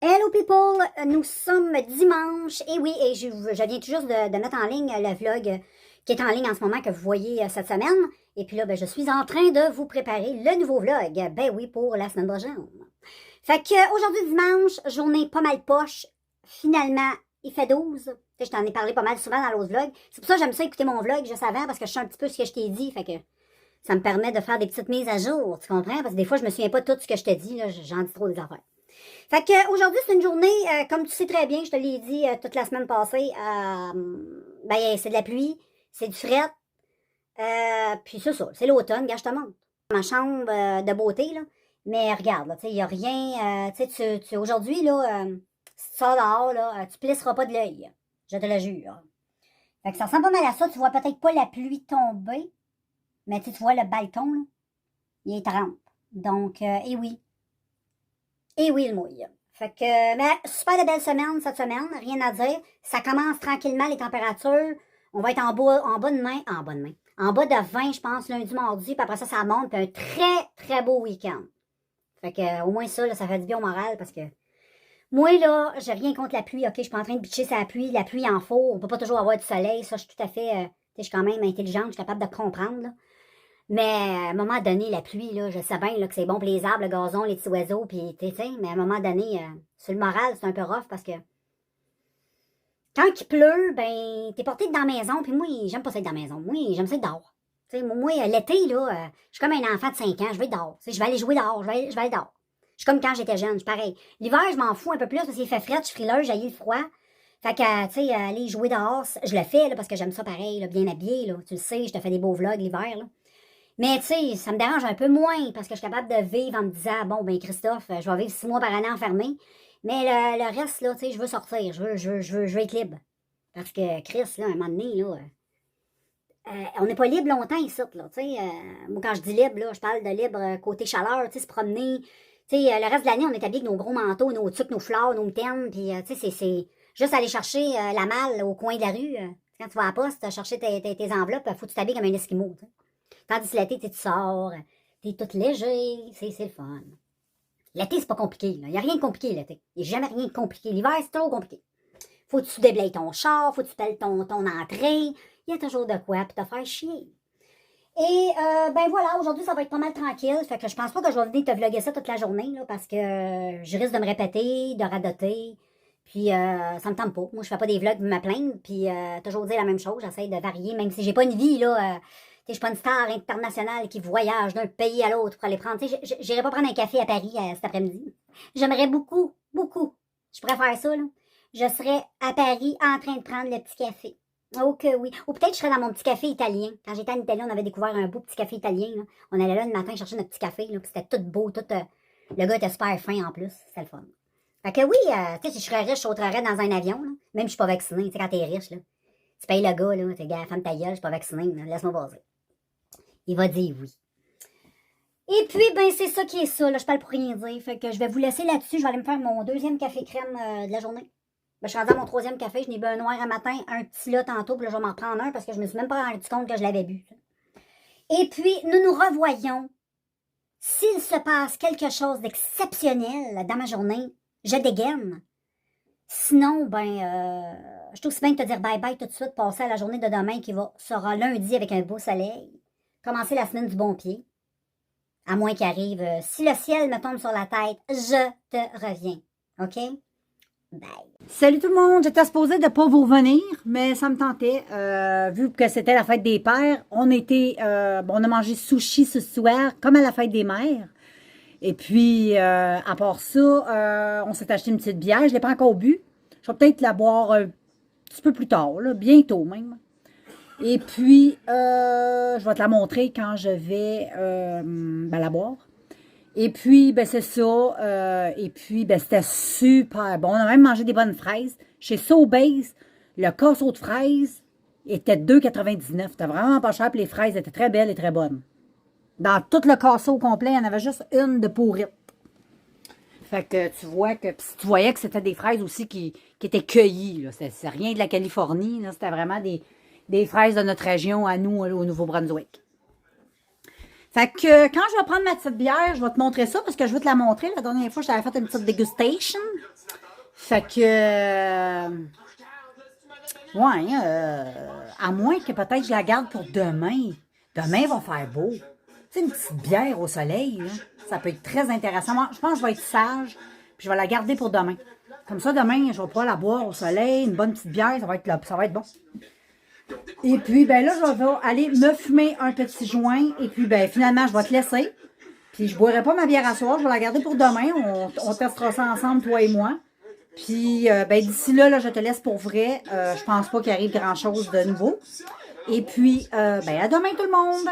Hello people, nous sommes dimanche, et oui, et je viens tout juste de mettre en ligne le vlog qui est en ligne en ce moment que vous voyez cette semaine. Et puis là, je suis en train de vous préparer le nouveau vlog, ben oui, pour la semaine prochaine. Fait que aujourd'hui dimanche, journée pas mal poche, finalement, il fait 12. Je t'en ai parlé pas mal souvent dans l'autre vlog. C'est pour ça que j'aime ça écouter mon vlog juste avant, parce que je sais un petit peu ce que je t'ai dit, fait que ça me permet de faire des petites mises à jour, tu comprends? Parce que des fois, je me souviens pas de tout ce que je te dis, là, j'en dis trop des affaires. Fait que aujourd'hui, c'est une journée, comme tu sais très bien, je te l'ai dit toute la semaine passée, ben c'est de la pluie, c'est du fret, puis c'est ça, c'est l'automne, gars, je te montre. Ma chambre de beauté, là, mais regarde, là, tu sais, il n'y a rien, tu sais, aujourd'hui, là, si tu sors dehors, là, tu plisseras pas de l'œil, je te le jure. Fait que ça ressemble pas mal à ça, tu vois peut-être pas la pluie tomber, mais tu vois le balcon, là, il est trempe. Donc, et oui. Et oui, il mouille. Fait que, mais super de belle semaine cette semaine, rien à dire. Ça commence tranquillement les températures. On va être en bas de main, en bas de 20, je pense, lundi, mardi, puis après ça, ça monte, puis un très, très beau week-end. Fait que, au moins ça, là, ça fait du bien au moral, parce que moi, là, j'ai rien contre la pluie, ok? Je suis pas en train de bitcher sur la pluie en faux. On peut pas toujours avoir du soleil, ça, je suis tout à fait, je suis quand même intelligente, je suis capable de comprendre, là. Mais à un moment donné, la pluie, là, je sais bien là, que c'est bon pour les arbres, le gazon, les petits oiseaux, puis tu sais, mais à un moment donné, sur le moral, c'est un peu rough parce que quand il pleut, ben, t'es porté dans la maison, puis moi, j'aime pas ça être dans la maison. Moi, j'aime ça être dehors. Tu sais, moi, l'été, là, je suis comme un enfant de 5 ans, je vais être dehors. Tu sais, je vais aller jouer dehors, je vais aller dehors. Je suis comme quand j'étais jeune, je suis pareil. L'hiver, je m'en fous un peu plus parce qu'il fait frais, je suis frileuse, j'ai le froid. Fait que, tu sais, aller jouer dehors, je le fais, là, parce que j'aime ça pareil, là, bien habillé, là. Tu le sais, je te fais des beaux vlogs l'hiver, là. Mais tu sais, ça me dérange un peu moins parce que je suis capable de vivre en me disant, bon, ben Christophe, je vais vivre 6 mois par année enfermé. Mais le reste, là, tu sais, je veux sortir, je veux être libre. Parce que Chris, là, à un moment donné, là, on n'est pas libre longtemps ici, là, tu sais. Moi, quand je dis libre, là, je parle de libre côté chaleur, tu sais, se promener. Tu sais, le reste de l'année, on est habillé avec nos gros manteaux, nos tucs, nos fleurs, nos mitaines, puis, tu sais, c'est juste aller chercher la malle au coin de la rue. Quand tu vas à la poste, chercher tes enveloppes, faut que tu t'habilles comme un esquimau, tu sais. Tandis que l'été, tu sors, t'es toute léger, c'est le fun. L'été, c'est pas compliqué, là. Y a rien de compliqué, l'été. Y a jamais rien de compliqué. L'hiver, c'est trop compliqué. Faut que tu déblayes ton char, faut que tu pelles ton entrée. Il y a toujours de quoi pour te faire chier. Et, ben voilà, aujourd'hui, ça va être pas mal tranquille. Fait que je pense pas que je vais venir te vlogger ça toute la journée, là, parce que je risque de me répéter, de radoter. Puis, ça me tente pas. Moi, je fais pas des vlogs pour me plaindre, puis toujours dire la même chose. J'essaie de varier, même si j'ai pas une vie, là. Je suis pas une star internationale qui voyage d'un pays à l'autre pour aller prendre. J'irai pas prendre un café à Paris cet après-midi. J'aimerais beaucoup, beaucoup. Je pourrais faire ça, là. Je serais à Paris en train de prendre le petit café. Oh que oui. Ou peut-être je serais dans mon petit café italien. Quand j'étais en Italie, on avait découvert un beau petit café italien, là. On allait là le matin chercher notre petit café, là, puis c'était tout beau, tout. Le gars était super fin en plus. C'était le fun. Fait que oui, tu sais, si je serais riche, je sauterais dans un avion, là. Même si je suis pas vaccinée. Tu sais, quand t'es riche, là. Tu payes le gars, là. T'es gars, femme ta gueule, je suis pas vaccinée, là. Laisse-moi baser. Il va dire oui. Et puis, ben, c'est ça qui est ça, là. Je parle pour rien dire. Fait que je vais vous laisser là-dessus. Je vais aller me faire mon deuxième café crème de la journée. Ben, je suis rendue à mon troisième café. Je n'ai bu un noir un matin, un petit là tantôt. Puis là, je vais m'en prendre un parce que je me suis même pas rendu compte que je l'avais bu. Et puis, nous nous revoyons. S'il se passe quelque chose d'exceptionnel dans ma journée, je dégaine. Sinon, ben, je trouve aussi bien de te dire bye-bye tout de suite, passer à la journée de demain qui sera lundi avec un beau soleil. Commencer la semaine du bon pied. À moins qu'il arrive, si le ciel me tombe sur la tête, je te reviens. OK? Bye. Salut tout le monde, j'étais supposée de ne pas vous revenir, mais ça me tentait. Vu que c'était la fête des pères, on a mangé sushi ce soir, comme à la fête des mères. Et puis, à part ça, on s'est acheté une petite bière, je ne l'ai pas encore bu. Je vais peut-être la boire un petit peu plus tard, là, bientôt même. Et puis, je vais te la montrer quand je vais la boire. Et puis, ben c'est ça. Et puis, ben c'était super bon. On a même mangé des bonnes fraises. Chez Sobeys, le casseau de fraises était 2,99. C'était vraiment pas cher, puis les fraises étaient très belles et très bonnes. Dans tout le casseau complet, il y en avait juste une de pourrite. Fait que tu vois que... Tu voyais que c'était des fraises aussi qui étaient cueillies. C'est rien de la Californie. C'était vraiment des fraises de notre région à nous, au Nouveau-Brunswick. Fait que quand je vais prendre ma petite bière, je vais te montrer ça parce que je vais te la montrer. La dernière fois, je t'avais fait une petite dégustation. Fait que... ouais, à moins que peut-être je la garde pour demain. Demain va faire beau. Tu sais, une petite bière au soleil, là, ça peut être très intéressant. Moi, je pense que je vais être sage, puis je vais la garder pour demain. Comme ça, demain, je vais pouvoir la boire au soleil, une bonne petite bière, ça va être bon. Et puis, ben là, je vais aller me fumer un petit joint, et puis, ben finalement, je vais te laisser. Puis, je ne boirai pas ma bière à soir, je vais la garder pour demain. On testera ça ensemble, toi et moi. Puis, ben d'ici là, je te laisse pour vrai. Je pense pas qu'il arrive grand-chose de nouveau. Et puis, ben à demain tout le monde!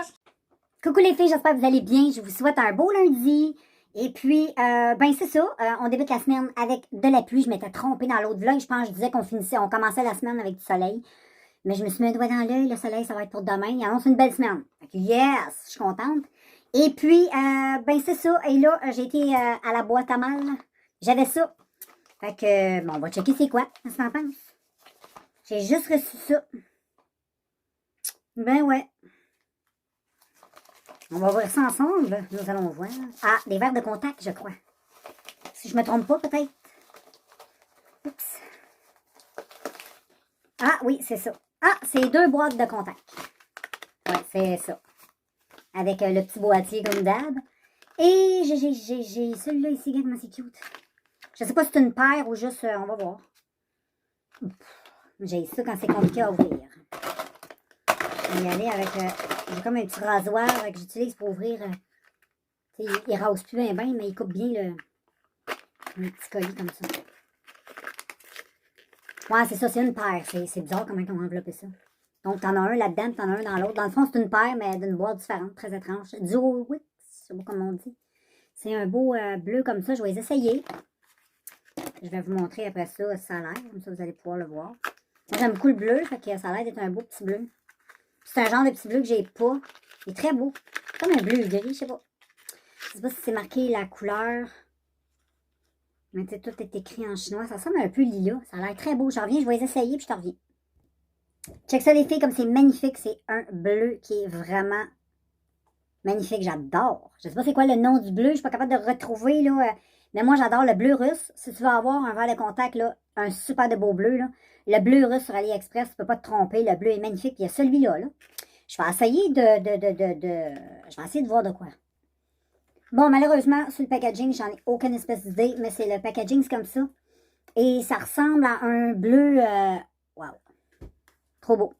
Coucou les filles, j'espère que vous allez bien. Je vous souhaite un beau lundi. Et puis, ben c'est ça, on débute la semaine avec de la pluie. Je m'étais trompée dans l'autre vlog. Je pense que je disais on commençait la semaine avec du soleil. Mais je me suis mis un doigt dans l'œil. Le soleil, ça va être pour demain. Il annonce une belle semaine. Fait que yes, je suis contente. Et puis, ben c'est ça. Et là, j'ai été à la boîte à mal. J'avais ça. Fait que, bon, on va checker c'est quoi. Qu'est-ce que t'en penses? J'ai juste reçu ça. Ben ouais. On va voir ça ensemble. Nous allons voir. Ah, des verres de contact, je crois. Si je me trompe pas, peut-être. Oups. Ah, oui, c'est ça. Ah, c'est 2 boîtes de contact. Ouais, c'est ça. Avec le petit boîtier comme d'hab. Et j'ai celui-là ici, regarde-moi, c'est cute. Je sais pas si c'est une paire ou juste, on va voir. J'ai ça quand c'est compliqué à ouvrir. Je vais y aller avec, j'ai comme un petit rasoir que j'utilise pour ouvrir. Il rase plus bien, mais il coupe bien le petit colis comme ça. Ouais, c'est ça, c'est une paire. C'est bizarre comment ils ont enveloppé ça. Donc, t'en as un là-dedans, t'en as un dans l'autre. Dans le fond, c'est une paire, mais d'une boîte différente, très étrange. Duo Wix, c'est beau comme on dit. C'est un beau bleu comme ça, je vais les essayer. Je vais vous montrer après ça, ça a l'air, comme ça vous allez pouvoir le voir. Moi, j'aime beaucoup le bleu, fait que ça a l'air d'être un beau petit bleu. C'est un genre de petit bleu que j'ai pas. Il est très beau. Comme un bleu gris, je sais pas. Je sais pas si c'est marqué la couleur. Mais tout est écrit en chinois. Ça ressemble un peu lilas. Ça a l'air très beau. Je reviens, je vais les essayer puis je te reviens. Check ça les filles, comme c'est magnifique. C'est un bleu qui est vraiment magnifique. J'adore. Je sais pas c'est quoi le nom du bleu. Je suis pas capable de retrouver là. Mais moi, j'adore le bleu russe. Si tu veux avoir un verre de contact, là, un super de beau bleu, là, le bleu russe sur AliExpress, tu peux pas te tromper. Le bleu est magnifique. Il y a celui-là. Là. Je vais essayer Je vais essayer de voir de quoi. Bon, malheureusement, sur le packaging, j'en ai aucune espèce d'idée, mais c'est le packaging, c'est comme ça. Et ça ressemble à un bleu... wow! Trop beau.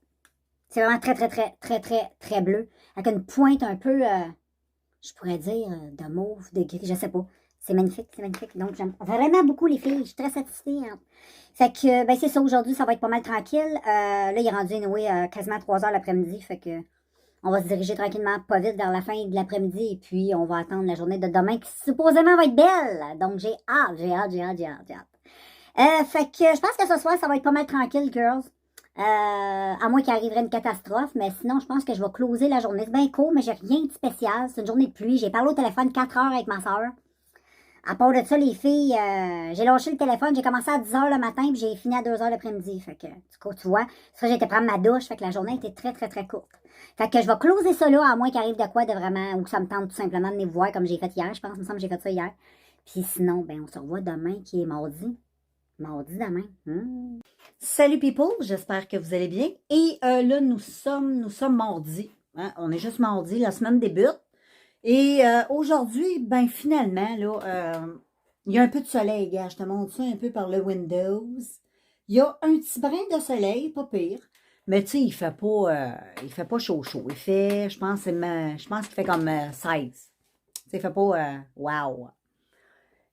C'est vraiment très, très, très, très, très, très bleu. Avec une pointe un peu, je pourrais dire, de mauve, de gris, je sais pas. C'est magnifique, c'est magnifique. Donc, j'aime vraiment beaucoup les filles. Je suis très satisfaite. Hein. Fait que, ben c'est ça, aujourd'hui, ça va être pas mal tranquille. Là, il est rendu, quasiment 3 h l'après-midi. Fait que, on va se diriger tranquillement, pas vite, vers la fin de l'après-midi. Et puis, on va attendre la journée de demain qui, supposément, va être belle. Donc, j'ai hâte. Fait que, je pense que ce soir, ça va être pas mal tranquille, girls. À moins qu'il arriverait une catastrophe, mais sinon, je pense que je vais closer la journée. C'est bien court, mais j'ai rien de spécial. C'est une journée de pluie. J'ai parlé au téléphone 4 heures avec ma soeur. À part de ça, les filles, j'ai lâché le téléphone. J'ai commencé à 10 h le matin, puis j'ai fini à 2 h l'après-midi. Fait que, tu vois, ça, j'ai été prendre ma douche. Fait que la journée était très, très, très courte. Fait que je vais closer ça là, à moins qu'il arrive de quoi de vraiment, ou que ça me tente tout simplement de venir vous voir comme j'ai fait hier. Je pense, il me semble que j'ai fait ça hier. Puis sinon, ben, on se revoit demain, qui est mardi. Mardi demain. Salut people, j'espère que vous allez bien. Et là, nous sommes mardi. Hein? On est juste mardi, la semaine débute. Et aujourd'hui, ben finalement, là, il y a un peu de soleil, gars. Je te montre ça un peu par le Windows. Il y a un petit brin de soleil, pas pire. Mais tu sais, il fait pas chaud. Il fait, je pense qu'il fait comme 16. Tu sais, il fait pas wow.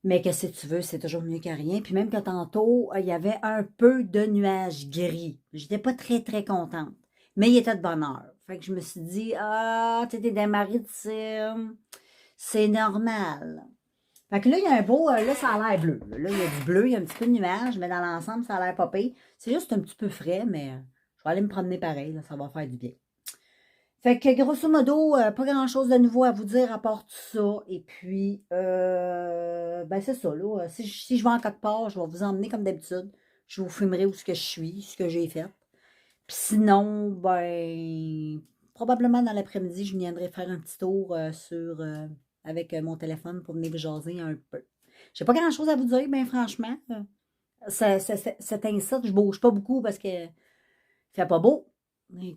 Mais qu'est-ce que tu veux, c'est toujours mieux que rien. Puis même que tantôt, il y avait un peu de nuages gris. J'étais pas très, très contente. Mais il était de bonne heure. Fait que je me suis dit, ah, tu étais des maritimes. C'est normal. Fait que là, il y a un beau, là, ça a l'air bleu. Là, il y a du bleu, il y a un petit peu de nuages, mais dans l'ensemble, ça a l'air pas pire. C'est juste un petit peu frais, mais je vais aller me promener pareil, là, ça va faire du bien. Fait que grosso modo, pas grand-chose de nouveau à vous dire à part tout ça. Et puis, ben c'est ça, là. Si je vais en quelque part, je vais vous emmener comme d'habitude. Je vous filmerai où ce que je suis, ce que j'ai fait. Puis sinon, ben, probablement dans l'après-midi, je viendrai faire un petit tour avec mon téléphone pour venir vous jaser un peu. J'ai pas grand-chose à vous dire, bien franchement. Cet instant, je bouge pas beaucoup parce que fait pas beau. Donc,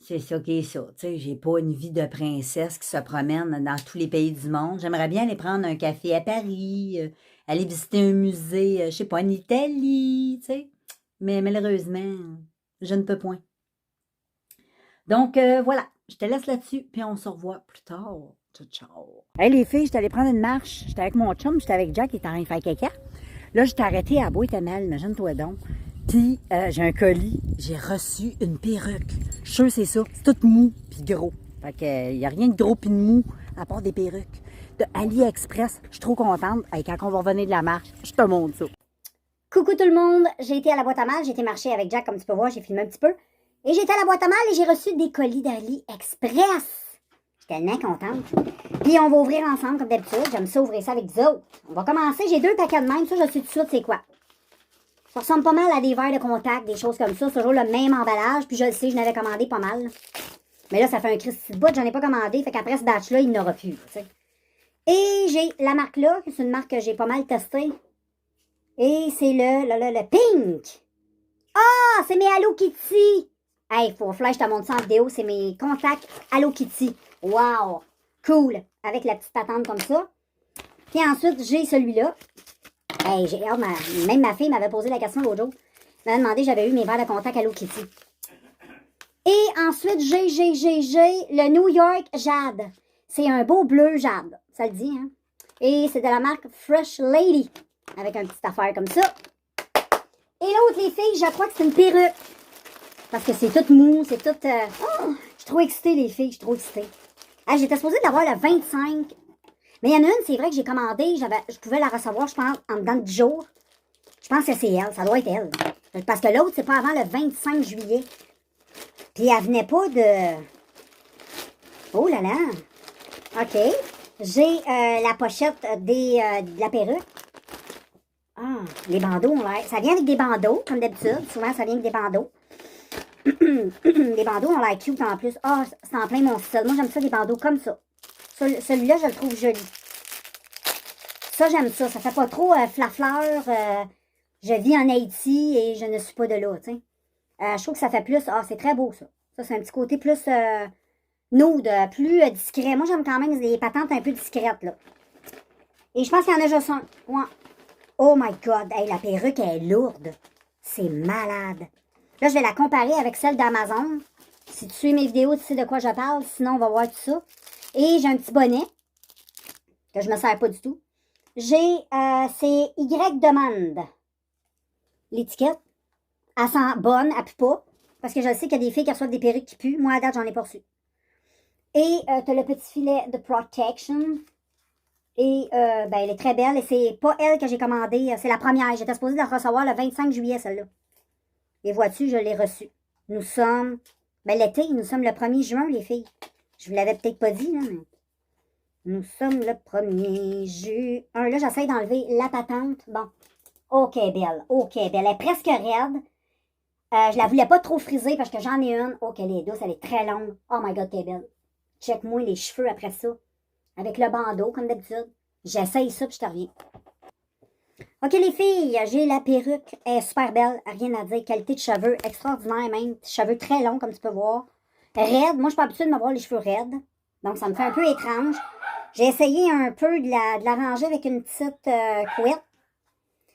c'est ça qui est ça. Tu sais, j'ai pas une vie de princesse qui se promène dans tous les pays du monde. J'aimerais bien aller prendre un café à Paris, aller visiter un musée, je sais pas, en Italie, tu sais. Mais malheureusement, je ne peux point. Donc, voilà. Je te laisse là-dessus, puis on se revoit plus tard. Ciao, ciao. Hey les filles, j'étais allée prendre une marche. J'étais avec mon chum, j'étais avec Jack, qui était en train de faire caca. Là, j'étais arrêtée à Bois-Éternel, imagine-toi donc. Puis, j'ai un colis, j'ai reçu une perruque. Je suis sûre c'est ça. C'est tout mou puis gros. Fait que, il n'y a rien de gros puis de mou à part des perruques. De AliExpress, je suis trop contente. Hey, quand on va revenir de la marche, je te montre ça. Coucou tout le monde, j'ai été à la boîte à mal, j'ai été marcher avec Jack comme tu peux voir, j'ai filmé un petit peu. Et j'étais à la boîte à mal et j'ai reçu des colis d'AliExpress. J'étais tellement contente. Puis on va ouvrir ensemble comme d'habitude, j'aime ça ouvrir ça avec vous autres. On va commencer, j'ai 2 paquets de même, ça je sais tout de suite c'est quoi. Ça ressemble pas mal à des verres de contact, des choses comme ça. C'est toujours le même emballage. Puis je le sais, je n'avais commandé pas mal. Mais là, ça fait un Christy de bout. J'en ai pas commandé. Fait qu'après ce batch-là, il n'aura plus. T'sais. Et j'ai la marque-là. C'est une marque que j'ai pas mal testée. Et c'est le Pink. Ah, c'est mes Hello Kitty. Hey, faut que je te montre ça en vidéo. C'est mes contacts Hello Kitty. Wow. Cool. Avec la petite patente comme ça. Puis ensuite, j'ai celui-là. Hey, même ma fille m'avait posé la question l'autre jour. Elle m'avait demandé si j'avais eu mes verres de contact Hello Kitty. Et ensuite, j'ai le New York Jade. C'est un beau bleu jade. Ça le dit, hein? Et c'est de la marque Fresh Lady. Avec une petite affaire comme ça. Et l'autre, les filles, je crois que c'est une perruque. Parce que c'est tout mou, c'est tout... Oh, je suis trop excitée, les filles, je suis trop excitée. Ah, j'étais supposée d'avoir le 25... Mais il y en a une, c'est vrai que j'ai commandé, je pouvais la recevoir, je pense, en dedans de 10 jours. Je pense que c'est elle, ça doit être elle. Parce que l'autre, c'est pas avant le 25 juillet. Puis elle venait pas de... Oh là là! OK. J'ai la pochette de la perruque. Ah, les bandeaux ont l'air... Ça vient avec des bandeaux, comme d'habitude. Souvent, ça vient avec des bandeaux. Les bandeaux ont l'air cute en plus. Ah, c'est en plein mon style. Moi, j'aime ça, des bandeaux comme ça. Celui-là, je le trouve joli. Ça, j'aime ça. Ça fait pas trop flafleur. Je vis en Haïti et je ne suis pas de là, tu sais. Je trouve que ça fait plus... Ah, c'est très beau, ça. Ça, c'est un petit côté plus nude, plus discret. Moi, j'aime quand même des patentes un peu discrètes, là. Et je pense qu'il y en a juste un. Ouais. Oh my God. Hey, la perruque, elle est lourde. C'est malade. Là, je vais la comparer avec celle d'Amazon. Si tu suis mes vidéos, tu sais de quoi je parle. Sinon, on va voir tout ça. Et j'ai un petit bonnet, que je ne me sers pas du tout. J'ai, c'est Y demande. L'étiquette, elle sent bonne, elle pue pas. Parce que je sais qu'il y a des filles qui reçoivent des perruques qui puent. Moi, à date, j'en ai pas reçu. Et tu as le petit filet de protection. Et, ben, elle est très belle. Et c'est pas elle que j'ai commandé. C'est la première. J'étais supposée la recevoir le 25 juillet, celle-là. Et vois-tu, je l'ai reçue. Nous sommes, ben, l'été, nous sommes le 1er juin, les filles. Je vous l'avais peut-être pas dit, là, mais... Nous sommes le 1er juin. Là, j'essaie d'enlever la patente. Bon. OK, belle. OK, belle. Elle est presque raide. Je la voulais pas trop friser parce que j'en ai une. OK, elle est douce. Elle est très longue. Oh my God, t'es belle. Check-moi les cheveux après ça. Avec le bandeau, comme d'habitude. J'essaye ça, puis je te reviens. OK, les filles, j'ai la perruque. Elle est super belle. Rien à dire. Qualité de cheveux extraordinaire, même. Cheveux très longs, comme tu peux voir. Raide. Moi, je suis pas habituée de m'avoir les cheveux raides. Donc, ça me fait un peu étrange. J'ai essayé un peu de la ranger avec une petite couette.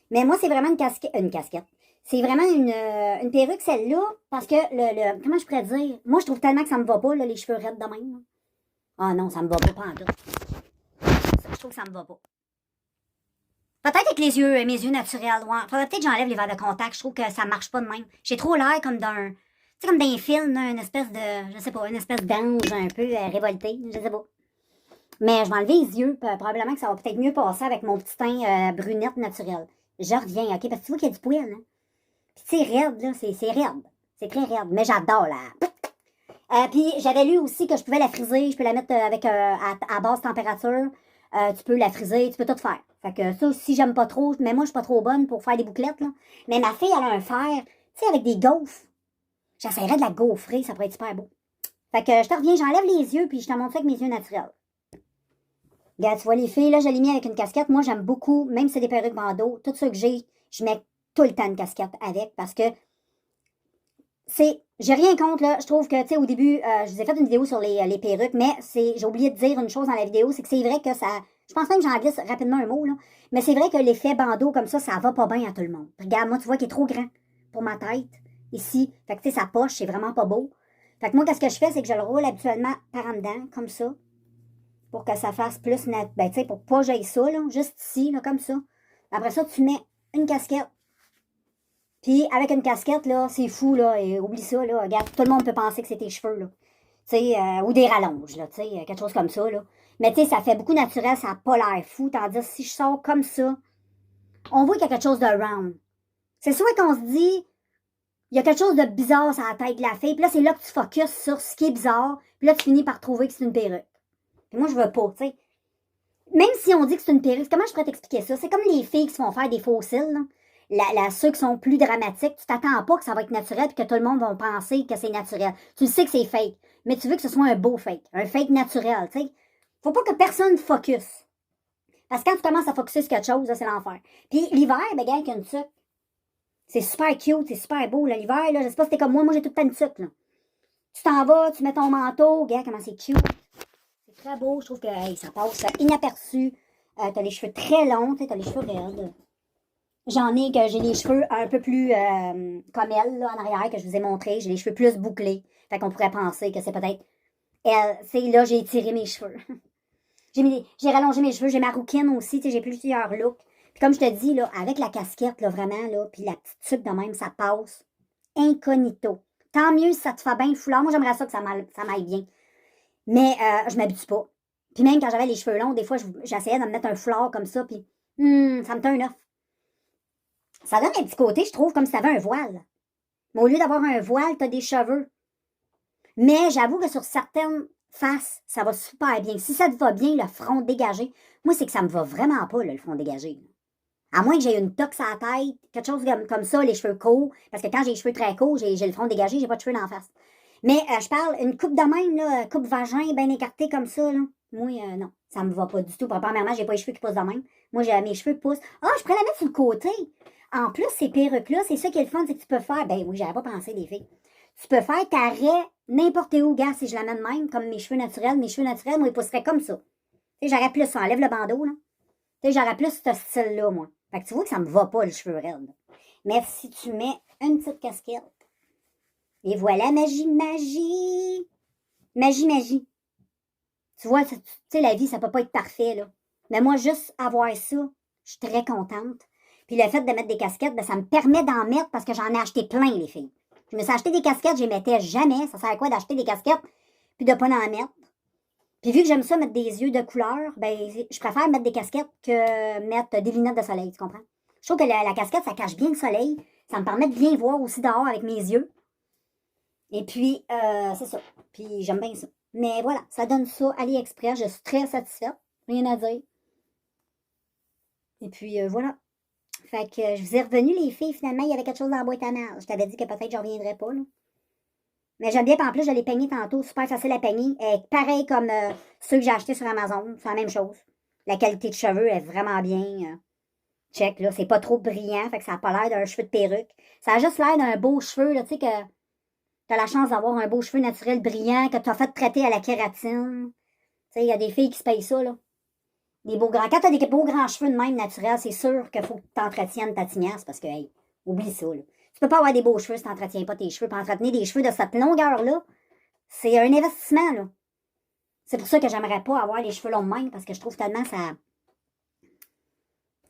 Mais moi, c'est vraiment une casquette. C'est vraiment une perruque, celle-là, parce que comment je pourrais dire? Moi, je trouve tellement que ça me va pas, là, les cheveux raides de même. Là. Ah non, ça me va pas en tout. Je trouve que ça me va pas. Peut-être avec mes yeux naturels. Ouais. Faudrait peut-être que j'enlève les verres de contact. Je trouve que ça marche pas de même. J'ai trop l'air comme d'un... Tu sais, comme d'un film, une espèce de... Je sais pas, une espèce d'ange un peu révolté. Je sais pas. Mais je vais enlever les yeux. Probablement que ça va peut-être mieux passer avec mon petit teint brunette naturel. Je reviens, OK? Parce que tu vois qu'il y a du poil, hein? Puis tu sais, raide, là, c'est raide. C'est très raide. Mais j'adore, là. Puis j'avais lu aussi que je pouvais la friser. Je peux la mettre avec à basse température. Tu peux la friser, tu peux tout faire. Fait que ça aussi, j'aime pas trop. Mais moi, je suis pas trop bonne pour faire des bouclettes, là. Mais ma fille, elle a un fer, tu sais, avec des gaufres. J'essaierais de la gaufrer, ça pourrait être super beau. Fait que je te reviens, j'enlève les yeux, puis je te montre ça avec mes yeux naturels. Regarde, tu vois les filles, là, je l'ai mis avec une casquette. Moi, j'aime beaucoup, même si c'est des perruques bandeaux, tout ce que j'ai, je mets tout le temps une casquette avec parce que j'ai rien contre, là. Je trouve que, tu sais, au début, je vous ai fait une vidéo sur les perruques, mais j'ai oublié de dire une chose dans la vidéo, c'est que c'est vrai que ça, je pense même que j'en glisse rapidement un mot, là, mais c'est vrai que l'effet bandeau comme ça va pas bien à tout le monde. Regarde, moi, tu vois qu'il est trop grand pour ma tête, ici. Fait que, tu sais, sa poche, c'est vraiment pas beau. Fait que moi, qu'est-ce que je fais, c'est que je le roule habituellement par en dedans, comme ça, pour que ça fasse plus net. Ben, tu sais, pour pas jaillir ça, là, juste ici, là, comme ça. Après ça, tu mets une casquette. Puis, avec une casquette, là, c'est fou, là, et oublie ça, là, regarde, tout le monde peut penser que c'est tes cheveux, là. Tu sais, ou des rallonges, là, tu sais, quelque chose comme ça, là. Mais, tu sais, ça fait beaucoup naturel, ça n'a pas l'air fou, tandis que si je sors comme ça, on voit qu'il y a quelque chose de round. C'est soit qu'on se dit, il y a quelque chose de bizarre sur la tête de la fille, puis là, c'est là que tu focuses sur ce qui est bizarre, puis là, tu finis par trouver que c'est une perruque. Puis moi, je veux pas, tu sais. Même si on dit que c'est une perruque, comment je pourrais t'expliquer ça? C'est comme les filles qui se font faire des faux cils, là. Ceux qui sont plus dramatiques, tu t'attends pas que ça va être naturel et que tout le monde va penser que c'est naturel. Tu sais que c'est fake, mais tu veux que ce soit un beau fake, un fake naturel, tu sais. Faut pas que personne focus. Parce que quand tu commences à focuser sur quelque chose, là, c'est l'enfer. Puis l'hiver, ben, gars, avec une tuque, c'est super cute, c'est super beau. L'hiver, là, je sais pas si t'es comme moi j'ai tout le temps une tuque, là. Tu t'en vas, tu mets ton manteau, gars, comment c'est cute. C'est très beau, je trouve que hey, ça passe inaperçu. T'as les cheveux très longs, t'as les cheveux raides. J'en ai que j'ai les cheveux un peu plus comme elle, là, en arrière, que je vous ai montré. J'ai les cheveux plus bouclés. Fait qu'on pourrait penser que c'est peut-être elle. C'est là, j'ai étiré mes cheveux. j'ai rallongé mes cheveux. J'ai ma rouquine aussi. J'ai plusieurs looks. Puis comme je te dis, là, avec la casquette, là, vraiment, là, puis la petite tuque de même, ça passe incognito. Tant mieux si ça te fait bien le foulard. Moi, j'aimerais ça que ça m'aille bien. Mais je m'habitue pas. Puis même quand j'avais les cheveux longs, des fois, j'essayais de me mettre un foulard comme ça, puis ça me turn off. Ça donne un petit côté, je trouve, comme si t'avais un voile. Mais au lieu d'avoir un voile, t'as des cheveux. Mais j'avoue que sur certaines faces, ça va super bien. Si ça te va bien, le front dégagé, moi, c'est que ça me va vraiment pas, là, le front dégagé. À moins que j'ai une toque à la tête, quelque chose comme ça, les cheveux courts. Parce que quand j'ai les cheveux très courts, j'ai le front dégagé, j'ai pas de cheveux dans la face. Mais je parle, une coupe de même, là, coupe vagin, bien écartée comme ça, là. Moi, non, ça me va pas du tout. Premièrement, j'ai pas les cheveux qui poussent de même. Moi, j'ai mes cheveux qui poussent. Ah, je pourrais la mettre sur le côté. En plus, ces perruques-là, c'est ça qui est le fun, c'est que tu peux faire, ben oui, j'avais pas pensé, les filles. Tu peux faire ta raie n'importe où, gars, si je la mets de même, comme mes cheveux naturels, moi, ils pousseraient comme ça. Tu sais, j'aurais plus ça, enlève le bandeau, là. Tu sais, j'aurais plus ce style-là, moi. Fait que tu vois que ça me va pas, les cheveux raides. Mais si tu mets une petite casquette, et voilà, magie, magie. Magie, magie. Tu vois, tu sais, la vie, ça peut pas être parfait, là. Mais moi, juste avoir ça, je suis très contente. Puis le fait de mettre des casquettes, ben, ça me permet d'en mettre parce que j'en ai acheté plein, les filles. Je me suis acheté des casquettes, je les mettais jamais. Ça sert à quoi d'acheter des casquettes puis de pas en mettre? Puis vu que j'aime ça mettre des yeux de couleur, ben, je préfère mettre des casquettes que mettre des lunettes de soleil, tu comprends? Je trouve que la casquette, ça cache bien le soleil. Ça me permet de bien voir aussi dehors avec mes yeux. Et puis, c'est ça. Puis j'aime bien ça. Mais voilà, ça donne ça. AliExpress, je suis très satisfaite. Rien à dire. Et puis, voilà. Fait que je vous ai revenu, les filles, finalement, il y avait quelque chose dans la boîte à mal. Je t'avais dit que peut-être je ne reviendrais pas, là. Mais j'aime bien, puis en plus, je l'ai peigné tantôt, super facile à peigner. Pareil comme ceux que j'ai achetés sur Amazon, c'est la même chose. La qualité de cheveux est vraiment bien. Check, là, c'est pas trop brillant, fait que ça n'a pas l'air d'un cheveu de perruque. Ça a juste l'air d'un beau cheveu, là, tu sais, que t'as la chance d'avoir un beau cheveu naturel brillant, que t'as fait traiter à la kératine. Tu sais, il y a des filles qui se payent ça, là. Des beaux grands. Quand t'as des beaux grands cheveux de même naturels, c'est sûr qu'il faut que t'entretiennes ta tignasse parce que, hey, oublie ça, là. Tu peux pas avoir des beaux cheveux si t'entretiens pas tes cheveux. Puis entretenir des cheveux de cette longueur-là, c'est un investissement, là. C'est pour ça que j'aimerais pas avoir les cheveux longs de même parce que je trouve tellement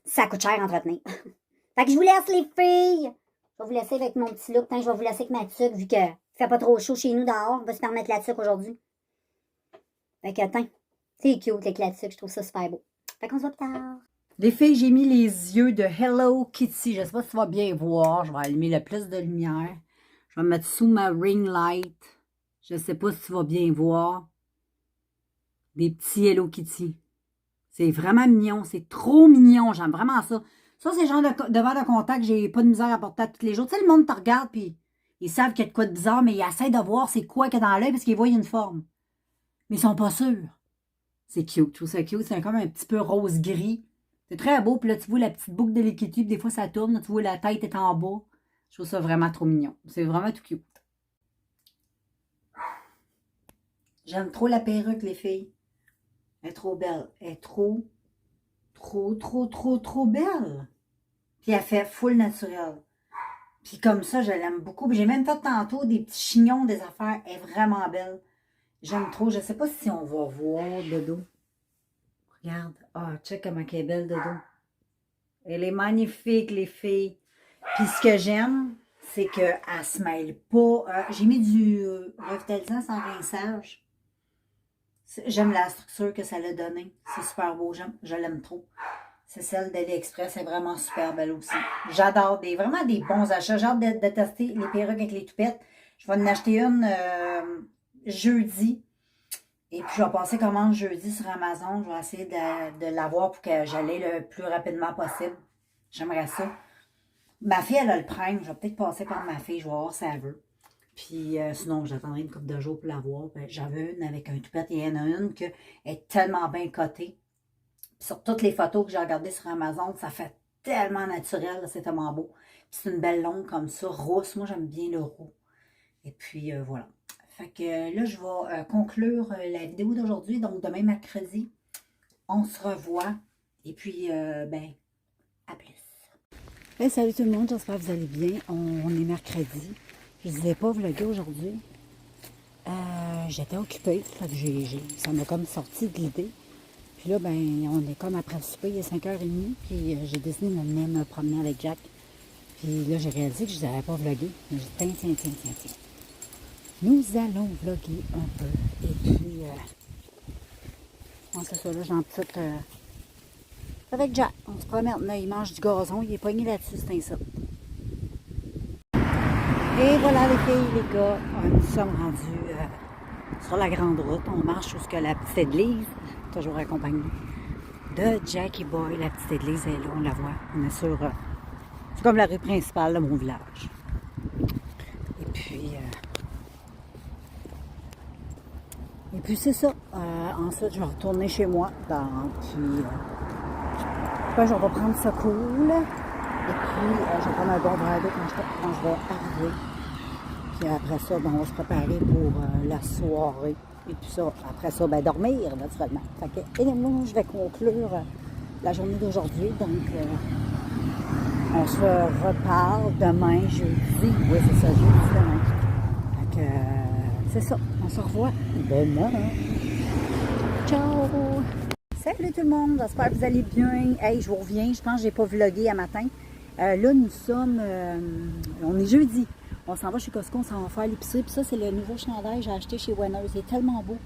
ça coûte cher à entretenir. Fait que je vous laisse, les filles. Je vais vous laisser avec mon petit look. Je vais vous laisser avec ma tuque vu que fait pas trop chaud chez nous dehors. On va se permettre la tuque aujourd'hui. Fait que, attends. C'est cute avec la tuque. Je trouve ça super beau. Fait qu'on se voit plus tard. Les filles, j'ai mis les yeux de Hello Kitty. Je ne sais pas si tu vas bien voir. Je vais allumer le plus de lumière. Je vais me mettre sous ma ring light. Je ne sais pas si tu vas bien voir. Des petits Hello Kitty. C'est vraiment mignon. C'est trop mignon. J'aime vraiment ça. Ça, c'est le genre de verre de contact que j'ai pas de misère à porter à tous les jours. Tu sais, le monde te regarde puis Ils savent qu'il y a de quoi de bizarre, mais ils essaient de voir c'est quoi qu'il y a dans l'œil parce qu'ils voient une forme. Mais ils sont pas sûrs. C'est cute, je trouve ça cute. C'est comme un petit peu rose-gris. C'est très beau. Puis là, tu vois la petite boucle de l'équitude. Des fois, ça tourne. Tu vois, la tête est en bas. Je trouve ça vraiment trop mignon. C'est vraiment tout cute. J'aime trop la perruque, les filles. Elle est trop belle. Elle est trop belle. Puis elle fait full naturel. Puis comme ça, je l'aime beaucoup. Puis j'ai même fait tantôt des petits chignons, des affaires. Elle est vraiment belle. J'aime trop. Je ne sais pas si on va voir de dos. Regarde. Ah, check comment elle est belle de dos. Elle est magnifique, les filles. Puis ce que j'aime, c'est qu'elle ne se mêle pas. J'ai mis du revitalisant sans rinçage. J'aime la structure que ça l'a donnée. C'est super beau. Je l'aime trop. C'est celle d'AliExpress. Elle est vraiment super belle aussi. J'adore. Vraiment des bons achats. J'ai hâte de tester les perruques avec les toupettes. Je vais en acheter une jeudi. Et puis, je vais passer commande jeudi sur Amazon. Je vais essayer de l'avoir pour que j'aille le plus rapidement possible. J'aimerais ça. Ma fille, elle a le Prime. Je vais peut-être passer par ma fille. Je vais voir si elle veut. Puis, sinon, j'attendrai une couple de jours pour l'avoir. J'avais une avec un toupette. Et il y en a une qui est tellement bien cotée. Puis, sur toutes les photos que j'ai regardées sur Amazon, ça fait tellement naturel. C'est tellement beau. Puis, c'est une belle longue comme ça, rousse. Moi, j'aime bien le roux. Et puis, voilà. Fait que là, je vais conclure la vidéo d'aujourd'hui. Donc, demain, mercredi, on se revoit. Et puis, ben, à plus. Hey, salut tout le monde, j'espère que vous allez bien. On est mercredi. Je ne vous ai pas vlogué aujourd'hui. J'étais occupée. Fait que ça m'a comme sorti de l'idée. Puis là, ben, on est comme après le souper, il est 5h30. Puis j'ai décidé de venir me promener avec Jack. Puis là, j'ai réalisé que je ne vous avais pas vlogué. J'ai dit, tiens. Nous allons vlogger un peu. Et puis, c'est ça, là, j'en petite... avec Jack, on se promène. Là, il mange du gazon. Il est pogné là-dessus, c'est un ça. Et voilà, les filles, les gars, nous sommes rendus sur la grande route. On marche jusqu'à la petite église, toujours accompagnée de Jackie Boy. La petite église est là, on la voit. On est sur... c'est comme la rue principale de mon village. Et puis c'est ça. Ensuite, je vais retourner chez moi. Puis je vais prendre ça cool. Et puis, je vais prendre un bon verre d'eau quand je vais arriver. Puis après ça, ben, on va se préparer pour la soirée. Et puis ça, après ça, ben, dormir, naturellement. Fait que, et moi, je vais conclure la journée d'aujourd'hui. Donc, on se reparle demain, jeudi. Oui, c'est ça, jeudi demain. Fait que, c'est ça. On se revoit demain. Ciao! Salut tout le monde, j'espère que vous allez bien. Hey, je vous reviens, je pense que je n'ai pas vlogué à matin. Là, nous sommes, on est jeudi. On s'en va chez Costco, on s'en va faire l'épicerie. Puis ça, c'est le nouveau chandail que j'ai acheté chez Winners. Il est tellement beau.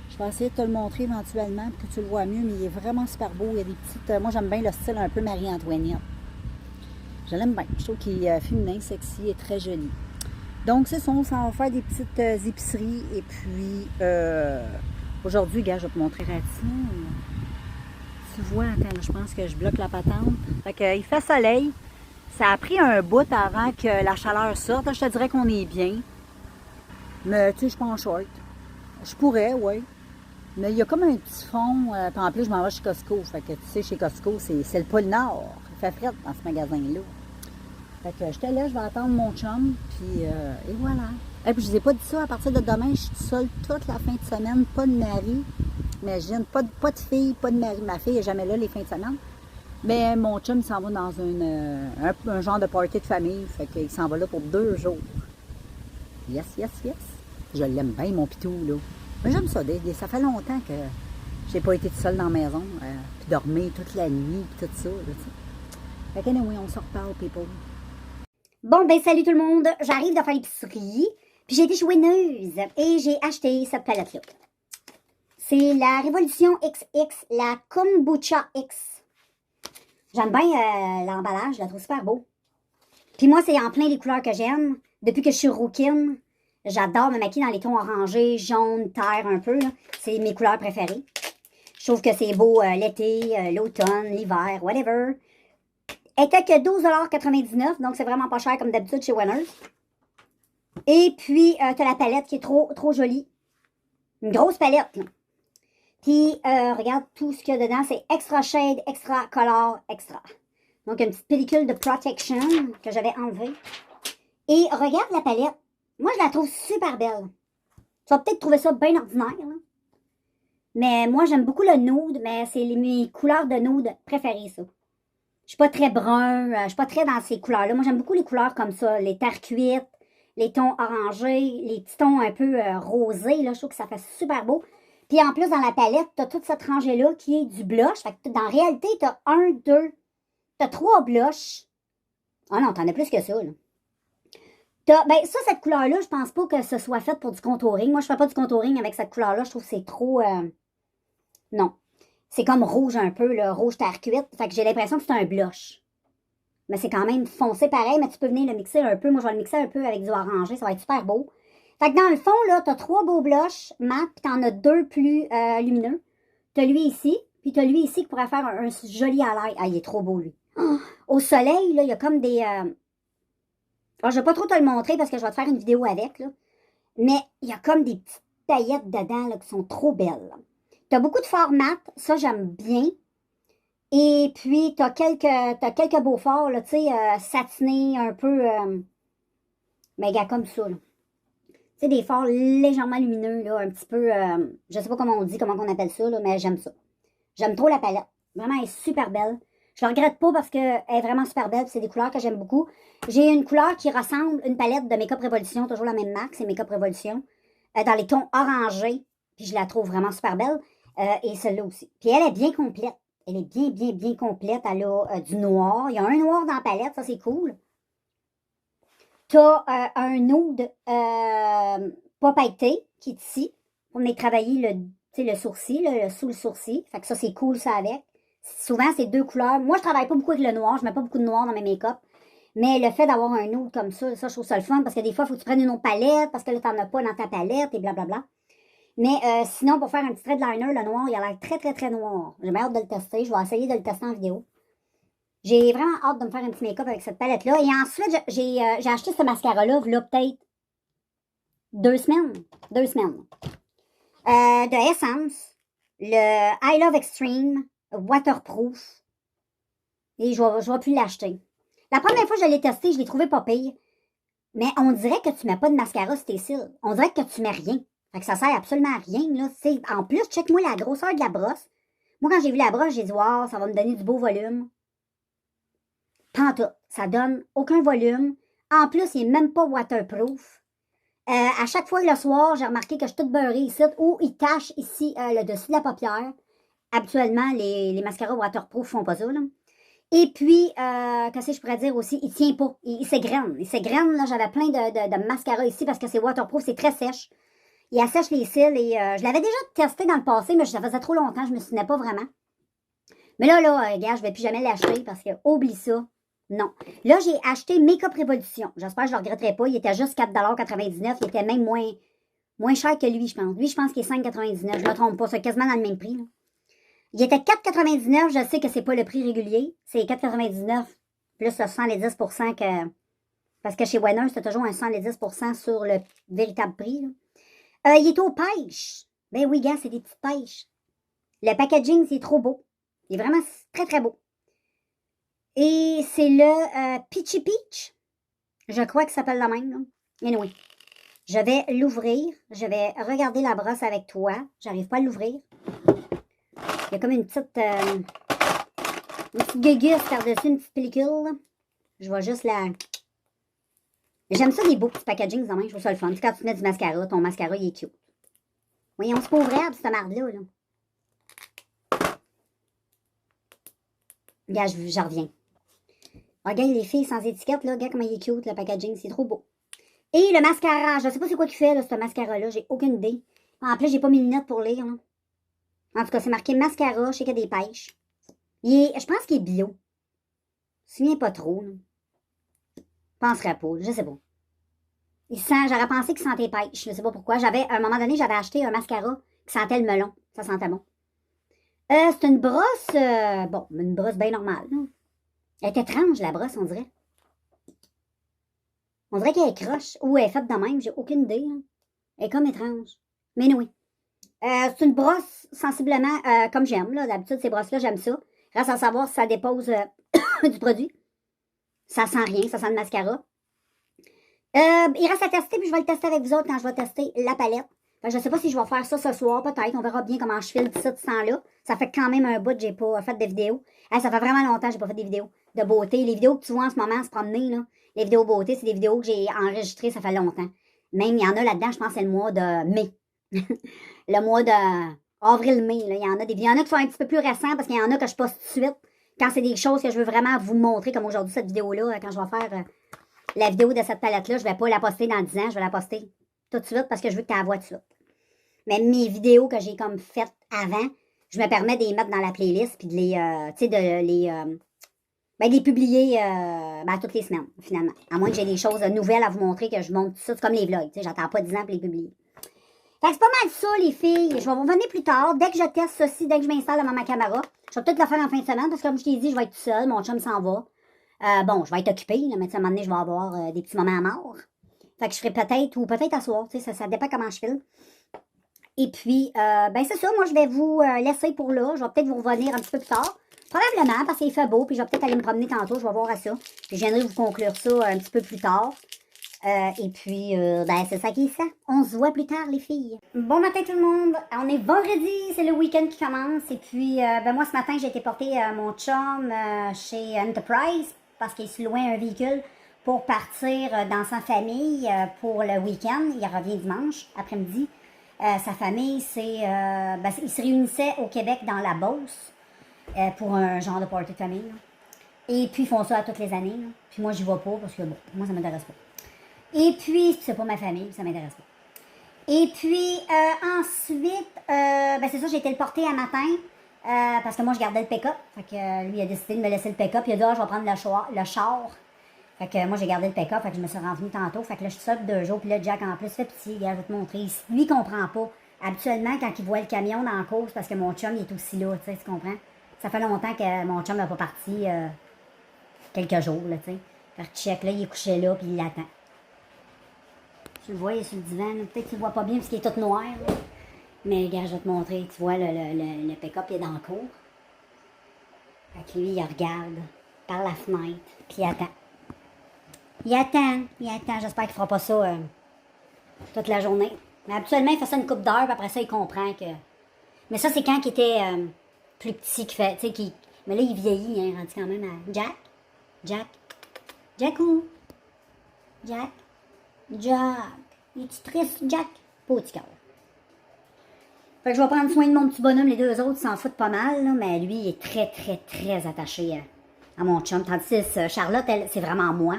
Je vais essayer de te le montrer éventuellement pour que tu le vois mieux, mais il est vraiment super beau. Il y a des petites, moi j'aime bien le style un peu Marie-Antoinette. Je l'aime bien. Je trouve qu'il est féminin, sexy et très joli. Donc, c'est ça, on s'en va faire des petites épiceries. Et puis, aujourd'hui, gars, je vais te montrer là-dessus. Tu vois, attends, je pense que je bloque la patente. Fait que, il fait soleil. Ça a pris un bout avant que la chaleur sorte. Je te dirais qu'on est bien. Mais, tu sais, je suis pas en short. Je pourrais, oui. Mais il y a comme un petit fond. Puis en plus, je m'en vais chez Costco. Fait que, tu sais, chez Costco, c'est le pôle Nord. Il fait frais dans ce magasin-là. Fait que, j'étais là, je vais attendre mon chum. Puis, et voilà. Et puis, je vous ai pas dit ça. À partir de demain, je suis seule toute la fin de semaine. Pas de mari. Imagine, pas de fille, pas de mari. Ma fille n'est jamais là les fins de semaine. Mais mon chum, il s'en va dans un genre de party de famille. Fait qu'il s'en va là pour 2 jours. Yes. Je l'aime bien, mon pitou, là. Mais j'aime ça. Ça fait longtemps que j'ai pas été toute seule dans la maison. Puis dormir toute la nuit, puis tout ça, là, tu sais. Fait que, anyway, on se reparle, people. Bon, ben salut tout le monde. J'arrive de faire l'épicerie. Puis j'ai été chez Winners et j'ai acheté cette palette-là. C'est la Révolution XX, la Kombucha X. J'aime bien l'emballage, je la trouve super beau. Puis moi, c'est en plein les couleurs que j'aime. Depuis que je suis rouquine, j'adore me maquiller dans les tons orangés, jaune, terre un peu. C'est mes couleurs préférées. Je trouve que c'est beau l'été, l'automne, l'hiver, whatever. Elle était que 12,99 $, donc c'est vraiment pas cher comme d'habitude chez Winners. Et puis, t'as la palette qui est trop jolie. Une grosse palette, là. Puis, regarde tout ce qu'il y a dedans. C'est extra shade, extra color, extra. Donc, une petite pellicule de protection que j'avais enlevée. Et regarde la palette. Moi, je la trouve super belle. Tu vas peut-être trouver ça bien ordinaire, là. Mais moi, j'aime beaucoup le nude, mais c'est mes couleurs de nude préférées, ça. Je suis pas très brun, je suis pas très dans ces couleurs-là. Moi, j'aime beaucoup les couleurs comme ça, les terres cuites, les tons orangés, les petits tons un peu rosés, là. Je trouve que ça fait super beau. Puis en plus, dans la palette, t'as toute cette rangée-là qui est du blush. Fait que dans la réalité, t'as 3 blushs. Ah non, t'en as plus que ça, là. Ben, ça, cette couleur-là, je pense pas que ce soit fait pour du contouring. Moi, je fais pas du contouring avec cette couleur-là. Je trouve que c'est trop... non. C'est comme rouge un peu, là, rouge terre cuite. Fait que j'ai l'impression que c'est un blush. Mais c'est quand même foncé pareil, mais tu peux venir le mixer un peu. Moi, je vais le mixer un peu avec du orangé. Ça va être super beau. Fait que dans le fond, là, t'as 3 beaux blushs mat, puis t'en as 2 plus lumineux. T'as lui ici, puis t'as lui ici qui pourrait faire un joli highlight. Ah, il est trop beau, lui. Oh, au soleil, là, il y a comme des... Alors, je vais pas trop te le montrer parce que je vais te faire une vidéo avec, là. Mais il y a comme des petites paillettes dedans, là, qui sont trop belles. T'as beaucoup de forts mat, ça, j'aime bien. Et puis, t'as quelques beaux forts, là, tu sais, satinés, un peu... mais gars, comme ça, là. Tu sais, des forts légèrement lumineux, là, un petit peu... je sais pas comment on dit, comment on appelle ça, là, mais j'aime ça. J'aime trop la palette. Vraiment, elle est super belle. Je la regrette pas parce qu'elle est vraiment super belle. C'est des couleurs que j'aime beaucoup. J'ai une couleur qui ressemble une palette de Make-up Revolution, toujours la même marque, c'est Make-up Revolution, dans les tons orangés. Puis je la trouve vraiment super belle. Et celle-là aussi. Puis elle est bien complète. Elle est bien complète. Elle a du noir. Il y a un noir dans la palette, ça c'est cool. T'as un nude pas pailleté qui est ici. Pour venir travailler le sourcil, là, sous le sourcil. Fait que ça c'est cool ça avec. Souvent c'est 2 couleurs. Moi je travaille pas beaucoup avec le noir. Je mets pas beaucoup de noir dans mes make-up. Mais le fait d'avoir un nude comme ça, je trouve ça le fun. Parce que des fois, il faut que tu prennes une autre palette. Parce que là, t'en as pas dans ta palette et blablabla. Mais sinon, pour faire un petit trait de liner, le noir, il a l'air très noir. J'ai hâte de le tester. Je vais essayer de le tester en vidéo. J'ai vraiment hâte de me faire un petit make-up avec cette palette-là. Et ensuite, j'ai acheté ce mascara-là, là, peut-être 2 semaines. 2 semaines. De Essence. Le I Love Extreme Waterproof. Et je vais plus l'acheter. La première fois que je l'ai testé, je l'ai trouvé pas pire. Mais on dirait que tu mets pas de mascara sur tes cils. On dirait que tu mets rien. Fait que ça sert absolument à rien, là. En plus, check-moi la grosseur de la brosse. Moi, quand j'ai vu la brosse, j'ai dit, wow, ça va me donner du beau volume. Pantoute. Ça donne aucun volume. En plus, il n'est même pas waterproof. À chaque fois le soir, j'ai remarqué que je suis toute beurrée ici, ou il tache ici le dessus de la paupière. Habituellement, les mascaras waterproof font pas ça, là. Et puis, qu'est-ce que je pourrais dire aussi? Il tient pas. Il s'égrène. Il s'égrène, là. J'avais plein de mascara ici parce que c'est waterproof, c'est très sèche. Il assèche les cils et je l'avais déjà testé dans le passé, mais ça faisait trop longtemps, je me souvenais pas vraiment. Mais là, regarde, je vais plus jamais l'acheter parce que, oublie ça. Non. Là, j'ai acheté Make-up Revolution. J'espère que je ne le regretterai pas. Il était juste 4,99 $. Il était même moins cher que lui, je pense. Lui, je pense qu'il est 5,99 $. Je me trompe pas. C'est quasiment dans le même prix, là. Il était 4,99 $. Je sais que c'est pas le prix régulier. C'est 4,99 $, plus le 70% que... Parce que chez Winners, c'est toujours un 70% sur le véritable prix, là. Il est aux pêches. Ben oui, gars, c'est des petites pêches. Le packaging, c'est trop beau. Il est vraiment très beau. Et c'est le Peachy Peach. Je crois que ça s'appelle la même, là. Anyway. Je vais l'ouvrir. Je vais regarder la brosse avec toi. J'arrive pas à l'ouvrir. Il y a comme une petite guegusse par-dessus, une petite pellicule, là. Je vois juste la... J'aime ça, les beaux petits packagings, je trouve ça le fun. Quand tu mets du mascara, ton mascara, il est cute. Voyons, c'est pas ouvrable, cette marde-là, là. Regarde, j'en reviens. Regarde les filles sans étiquette, là. Regarde comment il est cute, le packaging. C'est trop beau. Et le mascara. Je sais pas c'est quoi qu'il fait, là, ce mascara-là. J'ai aucune idée. En plus, j'ai pas mes lunettes pour lire, là. En tout cas, c'est marqué mascara. Je sais qu'il y a des pêches. Je pense qu'il est bio. Je me souviens pas trop, là. Je penserais pas. Je sais pas. J'aurais pensé qu'il sentait pêche. Je sais pas pourquoi. À un moment donné, j'avais acheté un mascara qui sentait le melon. Ça sentait bon. C'est une brosse... bon, une brosse bien normale, là. Elle est étrange, la brosse, on dirait. On dirait qu'elle est croche ou elle est faite de même, j'ai aucune idée. Là. Elle est comme étrange. Mais oui. C'est une brosse sensiblement comme j'aime. D'habitude, ces brosses-là, j'aime ça. Reste à savoir si ça dépose du produit. Ça sent rien, ça sent le mascara. Il reste à tester, puis je vais le tester avec vous autres quand je vais tester la palette. Fait que je ne sais pas si je vais faire ça ce soir, peut-être. On verra bien comment je file ça de ce temps-là. Ça fait quand même un bout que j'ai pas fait de vidéos. Ça fait vraiment longtemps que j'ai pas fait des vidéos de beauté. Les vidéos que tu vois en ce moment se promener, là, les vidéos beauté, c'est des vidéos que j'ai enregistrées, ça fait longtemps. Même, il y en a là-dedans, je pense que c'est le mois de mai. Le mois de avril-mai. Il y en a il y en a qui sont un petit peu plus récents parce qu'il y en a que je poste tout de suite. Quand c'est des choses que je veux vraiment vous montrer, comme aujourd'hui, cette vidéo-là, quand je vais faire la vidéo de cette palette-là, je ne vais pas la poster dans 10 ans, je vais la poster tout de suite parce que je veux que tu la vois tout de suite. Mais mes vidéos que j'ai comme faites avant, je me permets de les mettre dans la playlist puis de les publier toutes les semaines, finalement. À moins que j'ai des choses nouvelles à vous montrer, que je montre tout ça. C'est comme les vlogs, j'attends pas 10 ans pour les publier. Fait que c'est pas mal ça, les filles. Je vais vous revenir plus tard. Dès que je teste ceci, dès que je m'installe devant ma caméra, je vais peut-être le faire en fin de semaine, parce que comme je t'ai dit, je vais être seule, mon chum s'en va. Je vais être occupée, là, mais à un moment donné, je vais avoir des petits moments à mort. Fait que je ferai peut-être, ou peut-être à soir, ça dépend comment je file. Et puis, c'est ça, moi je vais vous laisser pour là. Je vais peut-être vous revenir un petit peu plus tard. Probablement, parce qu'il fait beau, puis je vais peut-être aller me promener tantôt, je vais voir à ça. Puis je viendrai vous conclure ça un petit peu plus tard. Et puis, c'est ça qui est ça. On se voit plus tard, les filles. Bon matin tout le monde. On est vendredi, c'est le week-end qui commence. Et puis, moi, ce matin, j'ai été porter mon chum chez Enterprise parce qu'il se louait un véhicule pour partir dans sa famille pour le week-end. Il revient dimanche après-midi. Sa famille, ils se réunissaient au Québec dans la Beauce pour un genre de party de famille. Là. Et puis, ils font ça à toutes les années. Là. Puis moi, j'y vais pas parce que, bon, moi, ça m'intéresse pas. Et puis, c'est pas ma famille, ça m'intéresse pas. Et puis, ensuite, c'est ça, j'ai été le porter un matin, parce que moi, je gardais le pick-up. Fait que lui, il a décidé de me laisser le pick-up. Il a dit, je vais prendre le char. Fait que moi, j'ai gardé le pick-up, fait que je me suis renvenue tantôt. Fait que là, je suis seule 2 jours, puis là, Jack, en plus, fait petit, regarde, je vais te montrer. Lui, il comprend pas. Habituellement, quand il voit le camion dans la course, parce que mon chum, il est aussi là, tu sais, tu comprends? Ça fait longtemps que mon chum n'a pas parti quelques jours, là, tu sais. Fait que check, là, il est couché là, puis il l'attend. Tu le vois, il est sur le divan. Peut-être que tu le vois pas bien parce qu'il est tout noir. Là. Mais regarde, je vais te montrer. Tu vois, le pick-up il est dans le cours. Fait que lui, il regarde par la fenêtre. Puis il attend. Il attend. J'espère qu'il fera pas ça toute la journée. Mais habituellement, il fait ça une couple d'heures. Puis après ça, il comprend que... Mais ça, c'est quand il était plus petit qu'il fait... Tu sais, mais là, il vieillit, hein, rendu quand même à... Jack. Es-tu triste, Jack? Pas au petit cœur. Fait que je vais prendre soin de mon petit bonhomme. Les 2 autres s'en foutent pas mal, là, mais lui, il est très, très, très attaché à mon chum. Tandis que Charlotte, elle, c'est vraiment moi.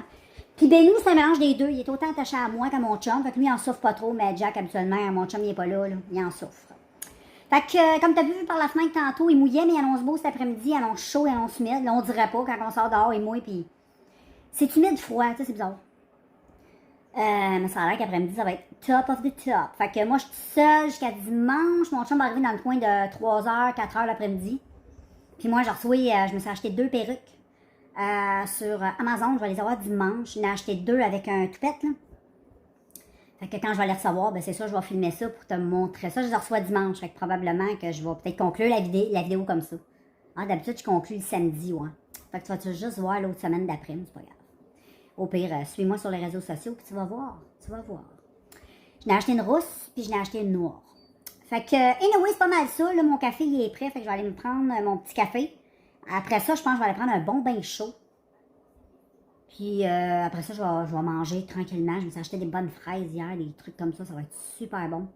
Puis Benou, c'est un mélange des deux. Il est autant attaché à moi qu'à mon chum. Fait que lui, il en souffre pas trop, mais Jack, habituellement, mon chum, il est pas là. Il en souffre. Fait que, comme t'as vu par la fenêtre tantôt, il mouillait, mais il annonce beau cet après-midi. Il annonce chaud, il annonce humide. Là, on dirait pas. Quand on sort dehors, il mouille, puis... C'est humide, froid. Tu sais, c'est bizarre. Mais ça a l'air qu'après-midi, ça va être top of the top. Fait que moi, je suis seule jusqu'à dimanche. Mon chum va arriver dans le coin de 3h, 4h l'après-midi. Puis moi, je me suis acheté 2 perruques sur Amazon. Je vais les avoir dimanche. J'en ai acheté 2 avec un toupette, là. Fait que quand je vais les recevoir, c'est ça, je vais filmer ça pour te montrer ça. Je les reçois dimanche. Fait que probablement que je vais peut-être conclure la vidéo comme ça. D'habitude, je conclue le samedi, ouais. Fait que tu vas juste voir l'autre semaine d'après, c'est pas grave. Au pire, suis-moi sur les réseaux sociaux, puis tu vas voir. Je n'ai acheté une rousse, puis je n'ai acheté une noire. Fait que, anyway, c'est pas mal ça. Là, mon café, il est prêt. Fait que je vais aller me prendre mon petit café. Après ça, je pense que je vais aller prendre un bon bain chaud. Puis après ça, je vais manger tranquillement. Je me suis acheté des bonnes fraises hier, des trucs comme ça. Ça va être super bon.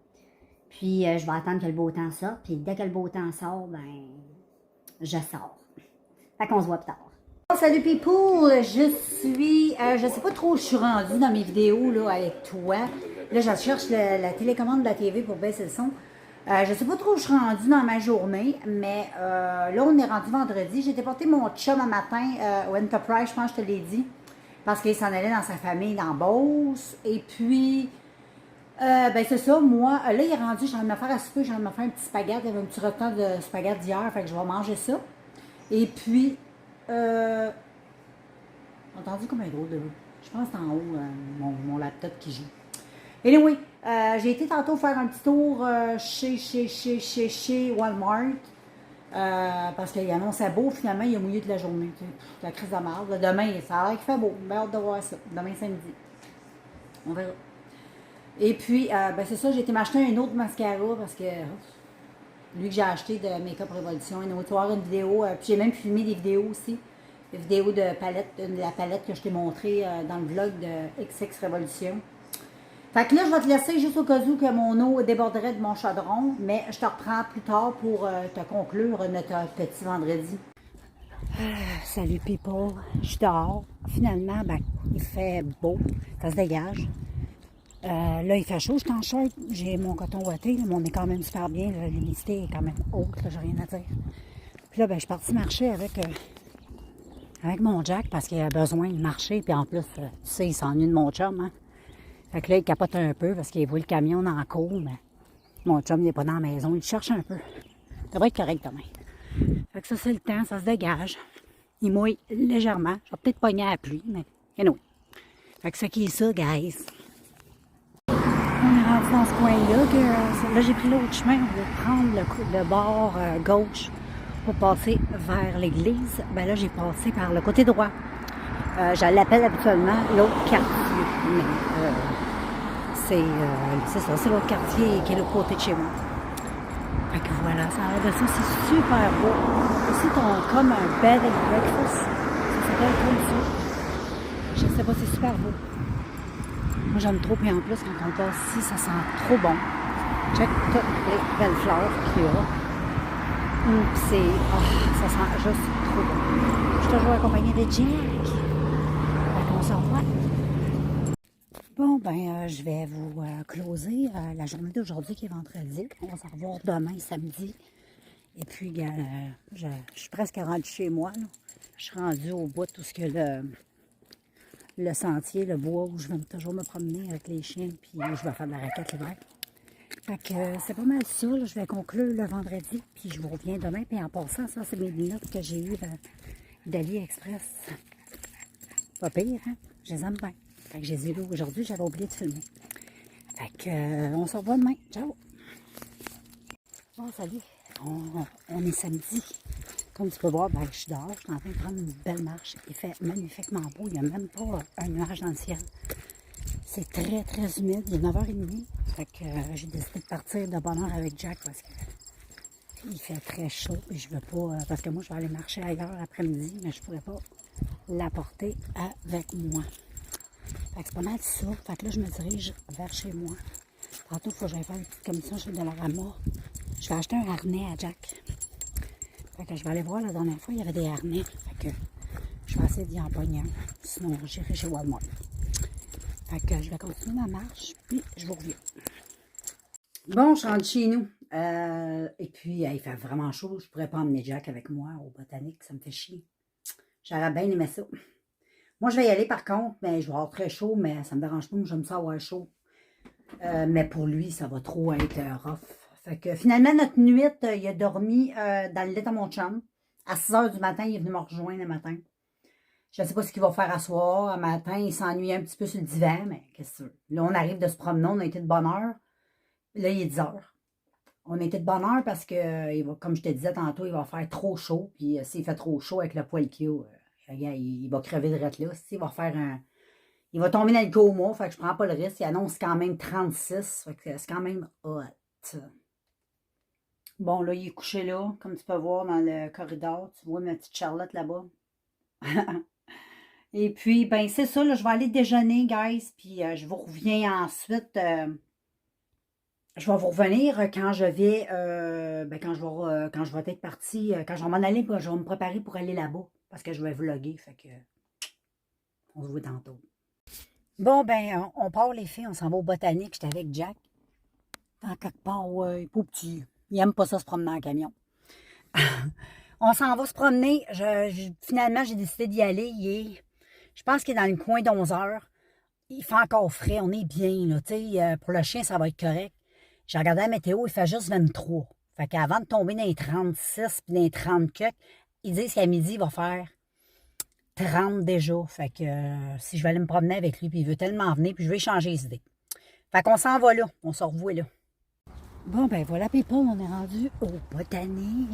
Puis je vais attendre que le beau temps sorte. Puis dès que le beau temps sort, je sors. Fait qu'on se voit plus tard. Salut people, je sais pas trop où je suis rendue dans mes vidéos là, avec toi. Là, je cherche la télécommande de la TV pour baisser le son. Je sais pas trop où je suis rendue dans ma journée, mais là, on est rendu vendredi. J'ai été porter mon chum un matin au Enterprise, je pense que je te l'ai dit, parce qu'il s'en allait dans sa famille dans Beauce. Et puis, c'est ça, moi, là, il est rendu, j'ai envie de me faire à souper, j'ai envie de me faire un petit spaghetti, il y avait un petit repas de spaghetti d'hier, fait que je vais manger ça. Et puis, entendu comme un gros de Je pense que c'est en haut, mon laptop qui joue. Et anyway, j'ai été tantôt faire un petit tour chez Walmart. Parce qu'il annonçait beau, finalement, il a mouillé toute la journée. Tu sais, la crise de marde. Demain, ça a l'air qu'il fait beau. J'ai hâte de voir ça. Demain, samedi. On verra. Et puis, ben c'est ça, j'ai été m'acheter un autre mascara parce que lui que j'ai acheté de Make-up Révolution. Et tu vas voir une vidéo. Puis j'ai même filmé des vidéos aussi. Des vidéos de palette, de la palette que je t'ai montrée dans le vlog de XX Révolution. Fait que là, je vais te laisser juste au cas où que mon eau déborderait de mon chaudron, mais je te reprends plus tard pour te conclure notre petit vendredi. Salut people, je suis dehors. Finalement, ben, il fait beau, ça se dégage. Là, il fait chaud, je suis en short, j'ai mon coton ouaté, mais on est quand même super bien, l'humidité est quand même haute, là, j'ai rien à dire. Puis là, ben, je suis partie marcher avec mon Jack parce qu'il a besoin de marcher, puis en plus, tu sais, il s'ennuie de mon chum, hein. Fait que là, il capote un peu parce qu'il voit le camion dans la cour, mais mon chum, il n'est pas dans la maison, il cherche un peu. Ça devrait être correct demain. Fait que ça, c'est le temps, ça se dégage. Il mouille légèrement. Je vais peut-être pogner à la pluie, mais anyway. Fait que ça qui est ça, guys. On est rendu dans ce coin-là. Là, j'ai pris l'autre chemin. On va prendre le bord gauche pour passer vers l'église. Ben là, j'ai passé par le côté droit. Je l'appelle habituellement l'autre quartier. Mais c'est ça, c'est l'autre quartier qui est l'autre côté de chez moi. Fait que voilà, ça a l'air de ça, c'est super beau. Ici, t'as comme un bed and breakfast. Ça s'appelle comme ça. Je sais pas, c'est super beau. Moi, j'aime trop, puis en plus, quand on passe ici, ça sent trop bon. Check toutes les belles fleurs qu'il y a. Ça sent juste trop bon. Je suis toujours accompagnée de Jack. On s'en va. Bon, ben, je vais vous closer la journée d'aujourd'hui qui est vendredi. On va se revoir demain, samedi. Et puis, je suis presque rendue chez moi. Là. Je suis rendue au bout de tout ce que le sentier, le bois où je vais toujours me promener avec les chiens. Puis, je vais faire de la raquette l'hiver. Fait que c'est pas mal ça. Là. Je vais conclure le vendredi. Puis, je vous reviens demain. Puis, en passant, ça, c'est mes lunettes que j'ai eues d'AliExpress. Pas pire, hein? Je les aime bien. Fait que je les ai là aujourd'hui, j'avais oublié de filmer. Fait que, on se revoit demain. Ciao! Bon, salut! On est samedi. Comme tu peux voir, ben, je suis dehors, je suis en train de prendre une belle marche. Il fait magnifiquement beau, il n'y a même pas un nuage dans le ciel. C'est très, très humide, il est 9h30. Fait que j'ai décidé de partir de bonne heure avec Jack parce qu'il fait très chaud et je veux pas... parce que moi, je vais aller marcher ailleurs l'après-midi, mais je pourrais pas l'apporter avec moi. Fait que c'est pas mal ça. Fait que là, je me dirige vers chez moi. Tantôt, il faut que j'aille faire une petite commission chez Dollarama. Je vais acheter un harnais à Jack. Fait que je vais aller voir la dernière fois, il y avait des harnais. Fait que je vais essayer d'y en pogner un. Sinon, j'irai chez Walmart. Fait que je vais continuer ma marche, puis je vous reviens. Bon, je rentre chez nous. Et puis, il fait vraiment chaud. Je pourrais pas emmener Jack avec moi au botanique. Ça me fait chier. J'aurais bien aimé ça. Moi, je vais y aller par contre, mais je vais avoir très chaud, mais ça me dérange pas. Moi, j'aime ça avoir chaud. Mais pour lui, ça va trop être rough. Fait que finalement, notre nuit, il a dormi dans le lit à mon chum. À 6h du matin, il est venu me rejoindre le matin. Je ne sais pas ce qu'il va faire à soir. Un matin, il s'ennuie un petit peu sur le divan, mais qu'est-ce que tu veux? Là, on arrive de se promener, on a été de bonne heure. Là, il est 10h. On a été de bonne heure parce que, comme je te disais tantôt, il va faire trop chaud. Puis s'il fait trop chaud avec le poil qu'il a, il va crever de rette là. Il va faire il va tomber dans le coma, fait que je prends pas le risque. Il annonce quand même 36, fait que c'est quand même hot. Bon, là, il est couché là, comme tu peux voir dans le corridor. Tu vois ma petite Charlotte là-bas. Et puis, ben c'est ça, là, je vais aller déjeuner, guys, puis je vous reviens ensuite. Je vais vous revenir quand je vais, quand je vais être partie, quand je vais m'en aller, je vais me préparer pour aller là-bas, parce que je vais vlogger, fait que on se voit tantôt. Bon, ben, on part les filles, on s'en va au botanique, j'étais avec Jack. Dans quelque part, ouais, pas petit. Il aime pas ça se promener en camion. On s'en va se promener. Finalement, j'ai décidé d'y aller. Je pense qu'il est dans le coin d'11h. Il fait encore frais, on est bien, là. Tu sais, pour le chien, ça va être correct. J'ai regardé la météo, il fait juste 23. Fait qu'avant de tomber dans les 36 puis dans les 30 cucs, ils disent qu'à midi, il va faire 30 déjà. Fait que si je vais aller me promener avec lui, puis il veut tellement venir, puis je vais échanger les idées. Fait qu'on s'en va là. On se revoit là. Bon, ben voilà, Pépon, on est rendu au Botanique.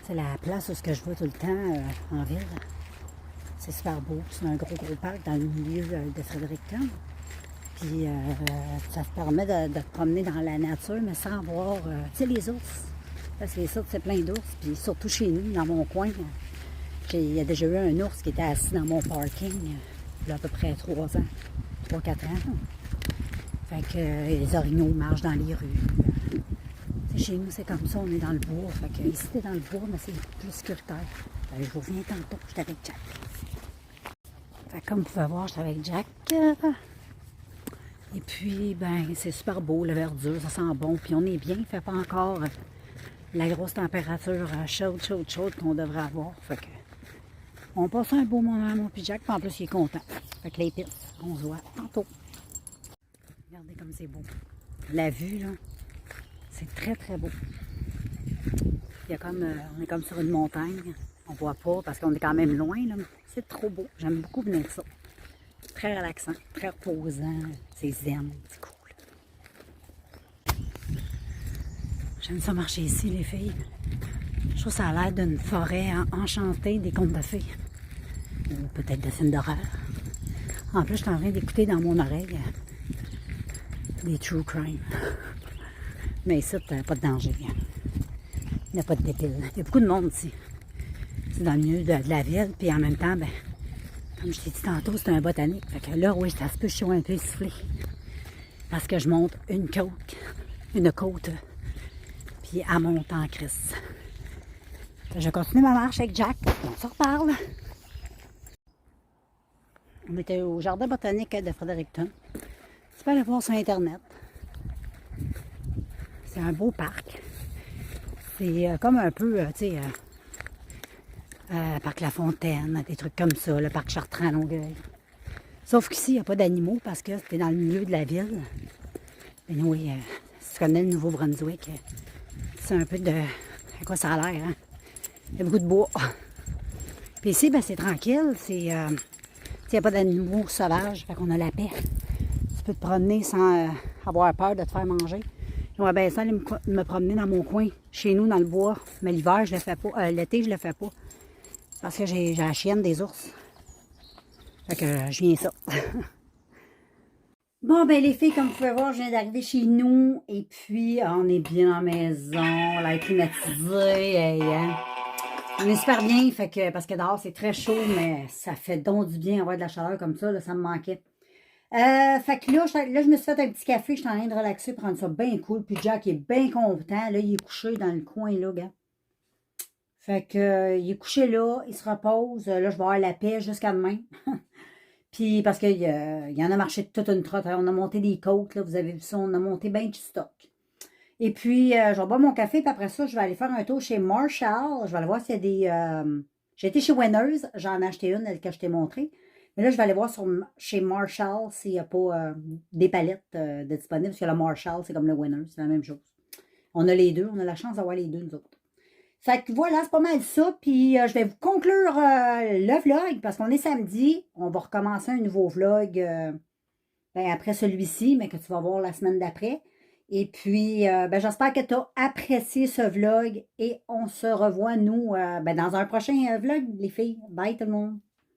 C'est la place où je vais tout le temps en ville. C'est super beau. C'est un gros parc dans le milieu de Fredericton. Puis ça te permet de te promener dans la nature, mais sans voir, tu sais, les ours. Parce que les ours, c'est plein d'ours. Puis surtout chez nous, dans mon coin, il y a déjà eu un ours qui était assis dans mon parking il y a à peu près 3 ans, 3-4 ans. Fait que les orignaux marchent dans les rues. Chez nous, c'est comme ça, on est dans le bois. Fait que ici, t'es dans le bois, mais c'est plus sécuritaire. Je vous reviens tantôt, je suis avec Jack. Fait que comme vous pouvez voir, je suis avec Jack. Et puis, ben, c'est super beau, la verdure, ça sent bon. Puis on est bien, il fait pas encore la grosse température chaude qu'on devrait avoir. Fait que on passe un beau moment, moi puis Jack. Puis en plus, il est content. Fait que les pistes, on se voit tantôt. Regardez comme c'est beau. La vue, là, c'est très, très beau. Il y a comme, on est comme sur une montagne. On voit pas parce qu'on est quand même loin, là. C'est trop beau. J'aime beaucoup venir ça. Très relaxant, très reposant. C'est zen, c'est cool. J'aime ça marcher ici, les filles. Je trouve que ça a l'air d'une forêt enchantée des contes de fées. Ou peut-être de films d'horreur. En plus, je suis en train d'écouter dans mon oreille des true crime. Mais ici, pas de danger. Il n'y a pas de débile. Il y a beaucoup de monde ici. C'est dans le milieu de la ville, puis en même temps, ben, comme je t'ai dit tantôt, c'est un botanique. Fait que là, oui, ça se peut, je suis un peu soufflé. Parce que je monte une côte, puis elle monte en crise. Je continue ma marche avec Jack, on se reparle. On était au jardin botanique de Fredericton. Tu peux aller voir sur Internet. C'est un beau parc. C'est comme un peu, tu sais, parc La Fontaine, des trucs comme ça, le parc Chartrand à Longueuil. Sauf qu'ici, il n'y a pas d'animaux parce que c'est dans le milieu de la ville. Et nous, oui, si tu connais le Nouveau-Brunswick, c'est un peu de... À quoi ça a l'air, hein? Il y a beaucoup de bois. Puis ici, ben, c'est tranquille. Il n'y a pas d'animaux sauvages, fait qu'on a la paix. Tu peux te promener sans avoir peur de te faire manger. J'aimerais bien ça aller me promener dans mon coin, chez nous, dans le bois. Mais l'hiver, je le fais pas. L'été, je le fais pas. Parce que j'ai la chienne des ours. Fait que je viens ça. Bon, ben les filles, comme vous pouvez voir, je viens d'arriver chez nous. Et puis, on est bien en maison. L'air climatisé. Hein. On est super bien. Fait que, parce que dehors, c'est très chaud. Mais ça fait donc du bien avoir de la chaleur comme ça. Là, ça me manquait. Fait que là, je me suis fait un petit café. Je suis en train de relaxer, prendre ça bien cool. Puis Jack est bien content. Là, il est couché dans le coin, là, gars. Fait que, il est couché là, il se repose. Là, je vais avoir la paix jusqu'à demain. Puis, parce qu'il y en a marché toute une trotte. On a monté des côtes, là, vous avez vu ça. On a monté bien du stock. Et puis, je vais boire mon café. Puis après ça, je vais aller faire un tour chez Marshall. Je vais aller voir s'il y a des... J'ai été chez Winners. J'en ai acheté une, elle que je t'ai montrée. Mais là, je vais aller voir chez Marshall s'il n'y a pas des palettes de disponibles. Parce que le Marshall, c'est comme le Winners. C'est la même chose. On a les deux. On a la chance d'avoir les deux, nous autres. Fait que voilà, c'est pas mal ça. Puis je vais vous conclure le vlog parce qu'on est samedi. On va recommencer un nouveau vlog ben, après celui-ci, mais que tu vas voir la semaine d'après. Et puis, ben, j'espère que tu as apprécié ce vlog et on se revoit, nous, ben, dans un prochain vlog, les filles. Bye tout le monde!